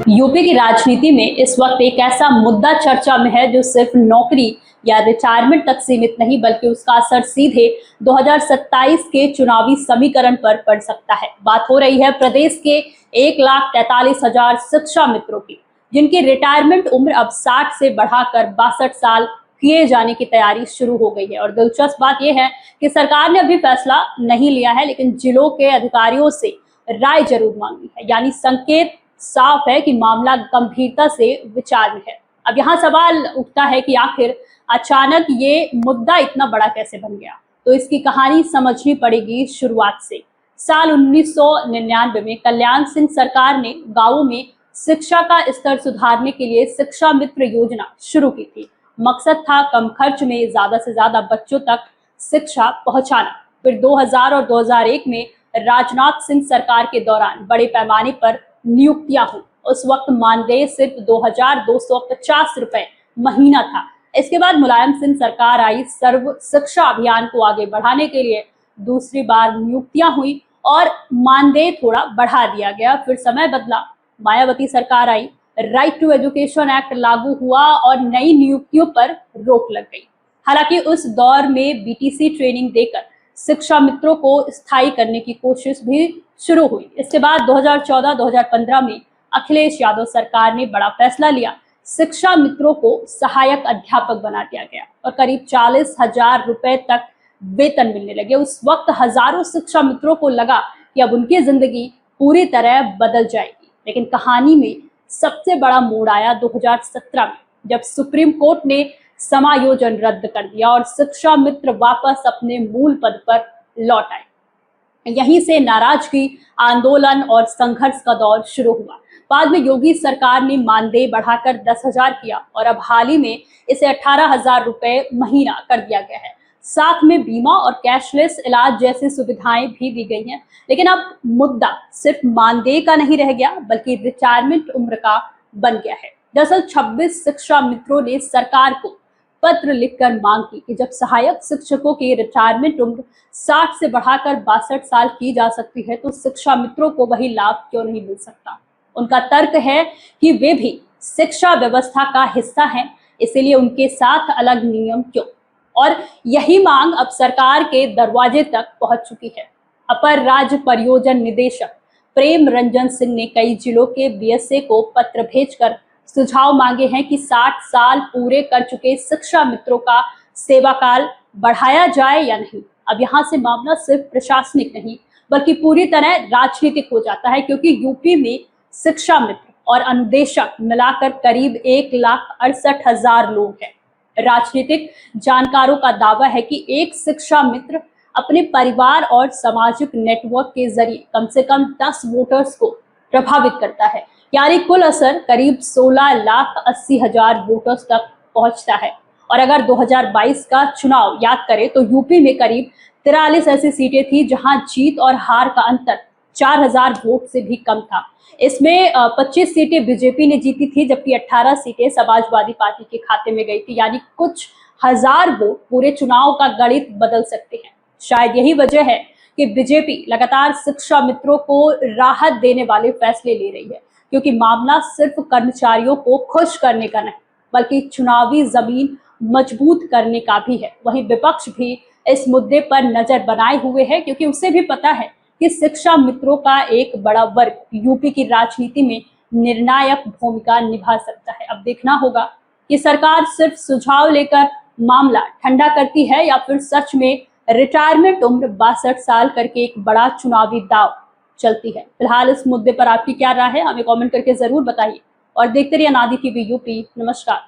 UP की राजनीति में इस वक्त एक ऐसा मुद्दा चर्चा में है जो सिर्फ नौकरी या रिटायरमेंट तक सीमित नहीं बल्कि उसका असर सीधे 2027 के चुनावी समीकरण पर पड़ सकता है। बात हो रही है प्रदेश के 1,43,000 शिक्षा मित्रों की, जिनकी रिटायरमेंट उम्र अब 60 से बढ़ाकर 62 साल किए जाने की तैयारी शुरू हो गई है। और दिलचस्प बात यह है कि सरकार ने अभी फैसला नहीं लिया है, लेकिन जिलों के अधिकारियों से राय जरूर मांगी है। यानी संकेत साफ है कि मामला गंभीरता से विचार में है। अब यहाँ सवाल उठता है कि आखिर अचानक ये मुद्दा इतना बड़ा कैसे बन गया। तो इसकी कहानी समझनी पड़ेगी शुरुआत से। साल 1999 में कल्याण सिंह सरकार ने गांवों में शिक्षा का स्तर सुधारने के लिए शिक्षा मित्र योजना शुरू की थी। मकसद था कम खर्च में ज्यादा से ज्यादा बच्चों तक शिक्षा पहुंचाना। फिर 2000 और 2001 में राजनाथ सिंह सरकार के दौरान बड़े पैमाने पर नियुक्तियां हुई। उस वक्त मानदेय सिर्फ 2,250 रुपए महीना था। इसके बाद मुलायम सिंह सरकार आई। सर्व शिक्षा अभियान को आगे बढ़ाने के लिए दूसरी बार नियुक्तियां हुई और मानदेय थोड़ा बढ़ा दिया गया। फिर समय बदला, मायावती सरकार आई, राइट टू एजुकेशन एक्ट लागू हुआ और नई नियुक्तियों पर रोक लग गई। हालांकि उस दौर में बीटीसी ट्रेनिंग देकर शिक्षा मित्रों को स्थायी करने की कोशिश भी शुरू हुई। इसके बाद 2014-2015 में अखिलेश यादव सरकार ने बड़ा फैसला लिया। शिक्षा मित्रों को सहायक अध्यापक बना दिया गया और करीब 40,000 रुपए तक वेतन मिलने लगे। उस वक्त हजारों शिक्षा मित्रों को लगा कि अब उनकी जिंदगी पूरी तरह बदल जाएगी। लेकिन कहानी में सबसे बड़ा मोड़ आया 2017 में, जब सुप्रीम कोर्ट ने समायोजन रद्द कर दिया और शिक्षा मित्र वापस अपने मूल पद पर लौट आए। यहीं से नाराजगी, आंदोलन और संघर्ष का दौर शुरू हुआ। बाद में योगी सरकार ने मानदेय बढ़ाकर 10,000 किया और अब हाल ही में इसे 18,000 रुपए महीना कर दिया गया है। साथ में बीमा और कैशलेस इलाज जैसी सुविधाएं भी दी गई हैं। लेकिन अब मुद्दा सिर्फ मानदेय का नहीं रह गया बल्कि रिटायरमेंट उम्र का बन गया है। दरअसल 26 शिक्षा मित्रों ने सरकार को पत्र लिखकर मांग की कि जब सहायक शिक्षकों की रिटायरमेंट उम्र 60 से बढ़ाकर 62 साल की जा सकती है तो शिक्षा मित्रों को वही लाभ क्यों नहीं मिल सकता। उनका तर्क है कि वे भी शिक्षा व्यवस्था का हिस्सा हैं, इसीलिए उनके साथ अलग नियम क्यों। और यही मांग अब सरकार के दरवाजे तक पहुंच चुकी है। अपर राज्य परियोजना निदेशक प्रेम रंजन सिंह ने कई जिलों के बीएसए को पत्र भेजकर सुझाव मांगे हैं कि 60 साल पूरे कर चुके शिक्षा मित्रों का सेवा काल बढ़ाया जाए या नहीं। अब यहाँ से मामला सिर्फ प्रशासनिक नहीं बल्कि पूरी तरह राजनीतिक हो जाता है, क्योंकि यूपी में शिक्षा मित्र और अनुदेशक मिलाकर करीब 1,68,000 लोग हैं। राजनीतिक जानकारों का दावा है कि एक शिक्षा मित्र अपने परिवार और सामाजिक नेटवर्क के जरिए कम से कम 10 वोटर्स को प्रभावित करता है। यानी कुल असर करीब 16,80,000 वोटर्स तक पहुंचता है। और अगर 2022 का चुनाव याद करें तो यूपी में करीब 43 ऐसी सीटें थी जहां जीत और हार का अंतर 4,000 वोट से भी कम था। इसमें 25 सीटें बीजेपी ने जीती थी जबकि 18 सीटें समाजवादी पार्टी के खाते में गई थी। यानी कुछ हजार वोट पूरे चुनाव का गणित बदल सकते हैं। शायद यही वजह है कि बीजेपी लगातार शिक्षा मित्रों को राहत देने वाले फैसले ले रही है, क्योंकि मामला सिर्फ कर्मचारियों को खुश करने का नहीं बल्कि चुनावी जमीन मजबूत करने का भी है। वहीं विपक्ष भी इस मुद्दे पर नजर बनाए हुए है, क्योंकि उसे भी पता है कि शिक्षा मित्रों का एक बड़ा वर्ग यूपी की राजनीति में निर्णायक भूमिका निभा सकता है। अब देखना होगा कि सरकार सिर्फ सुझाव लेकर मामला ठंडा करती है या फिर सच में रिटायरमेंट उम्र 62 साल करके एक बड़ा चुनावी दाव चलती है। फिलहाल इस मुद्दे पर आपकी क्या राय है, हमें कमेंट करके जरूर बताइए और देखते रहिए अनादि टीवी यूपी। नमस्कार।